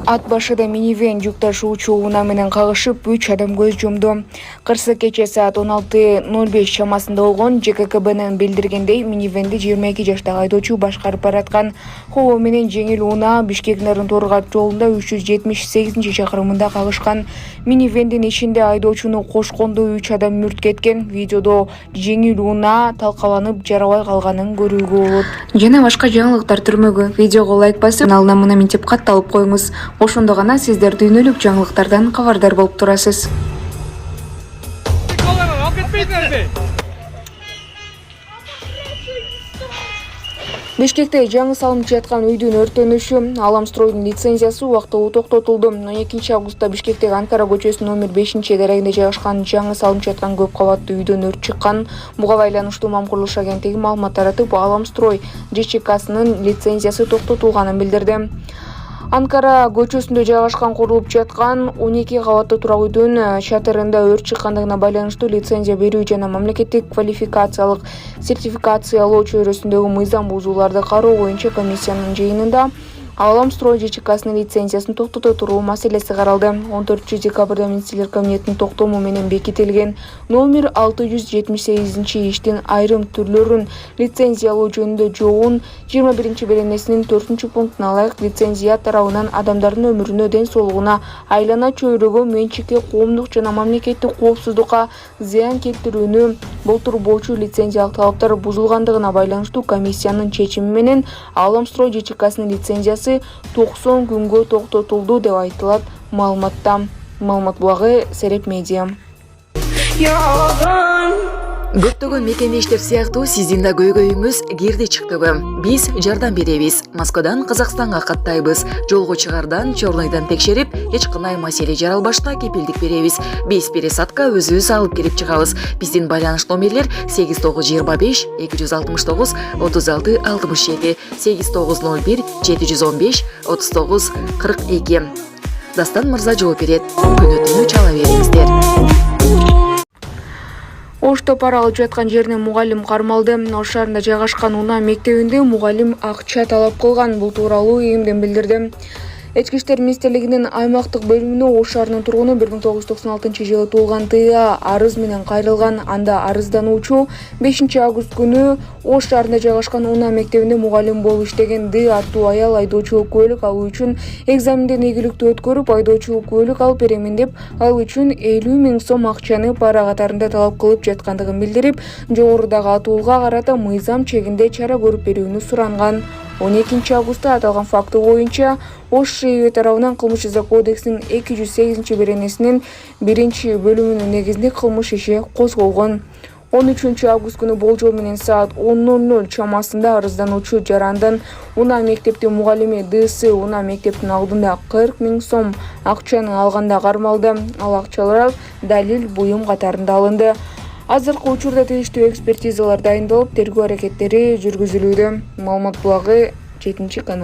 Ат башыда минивэн жүк ташуучу унаа менен кагышып 3 адам көз жумду. Кырсык кече саат 16:05 чамасында болгон. ЖККБнын билдиргендей, минивенди 22 жаштагы айдоочу башкарып бараткан. Хоо менен жеңил унаа Бишкек-Нарынторгат жолунда 378 чакырымында кагышкан. Минивендин ичинде айдоочуну кошкондо 3 адам мүрт кеткен. Видеодо жеңил унаа талкаланып жарабай калганын көрүүгө болот. Жана башка жаңылыктар түрмөгү. Видеого лайк басып, каналына мынтип катталып коюңуз. Ошондо гана сиздер дүйнөлүк жаңылыктардан кабардар болуп турасыз. Бишкекте жаңы салынып жаткан үйдүн өрттөнүшү, Аламстройдун лицензиясы убактылуу токтотулду. 12 августта Бишкектеги Анкара көчөсүнүн номер 5-дарегинде жайгашкан жаңы салынып жаткан көп кабаттуу үйдөн өрт чыккан. Буга байланыштуу Мамкурлуш агенттиги маалымат таратып, Аламстрой ЖЧКсынын лицензиясы токтотулганын билдирди. Анкара көчөсүндө жайгашкан курулуп жаткан 12 кабаттуу турак үйдүн чатырында өрт чыккандыгына байланыштуу лицензия берүү жана мамлекеттик квалификациялык сертификациялоо чөйрөсүндөгү мыйзам бузууларды кароо боюнча комиссиянын жыйынында Аламстрой ЖЧКсынын лицензиясын токтото туруу маселеси каралды. 14 декабрда Министрлер кабинетинин токтому менен бекитилген номер 678 иштин айрым түрлөрүн лицензиялоо жөнүндө жообун 21-беренесинин 4-пунктуна ылайык лицензия тарабынан адамдардын өмүрүнө, ден соолугуна, айлана чөйрөгө, менчикке, коомдук жана мамлекеттик коопсуздукка зыян келтирүүнү болтурбоочу лицензиялык талаптар бузулгандыгына байланыштуу комиссиянын чечими менен Аламстрой ЖЧКсынын лицензиясы 90 күнгө токтотулду деп айтылат маалыматта. Маалымат булагы Сереп Медиа. Көптөгөн мекемештер сыяктуу сиздин да көйгөйүңүз кирди чыктыбы? Биз жардам беребиз. Москвадан Казакстанга каттайбыз. Жолго чыгардан, чорнойдон текшерип, эч кандай маселе жаралбашта кепилдик беребиз. Биз пересадка өзүбүз алып кирип чыгабыз. Биздин байланыш номерлер 8925 269 36 67 8901 715 39 42. Дастан мырза жооп берет. Күнөтүнү чала бериңиздер. Ошто пара алып жаткан жеринен мугалим кармалды. Ош шаарында жайгашкан унаа мектебинде мугалим акча талап кылган. Бул тууралуу ИИМден билдирди. Ички иштер министрлигинин аймактык бөлүмүнө Ош шаарынын тургуну 1996-жылы туулган Т.А. арыз менен кайрылган. Анда арыздануучу 5-август күнү Ош шаарында жайгашкан унаа мектебинде мугалим болуп иштеген Д аттуу аял айдоочулук куәлик алуу үчүн экзаменден ийгиликтүү өткөрүп, айдоочулук куәлик алып беремин деп, ал үчүн 50 000 сом акчаны пара катарында талап кылып жаткандыгын билдирип, жогорудагы атуулга карата мыйзам чегинде чара көрүп берүүнү суранган. 12 августта аталган факты боюнча Ош ШИИ тарабынан Кылмыш жаза кодексинин 208-беренесинин 1-бөлүмүнүн негизинде кылмыш иши козголгон. 13 август күнү болжол менен саат 10:00 чамасында арыздануучу жарандан унаа мектептин мугалими Д.С. унаа мектептин алдында 40 000 сом акчаны алганда кармалды. Ал акчалар далил, буюм катарында алынды. Азыркы учурда тийиштүү экспертизалар дайындалып, тергөө аракеттери жүргүзүлүүдө. Маалымат булагы 7 канал.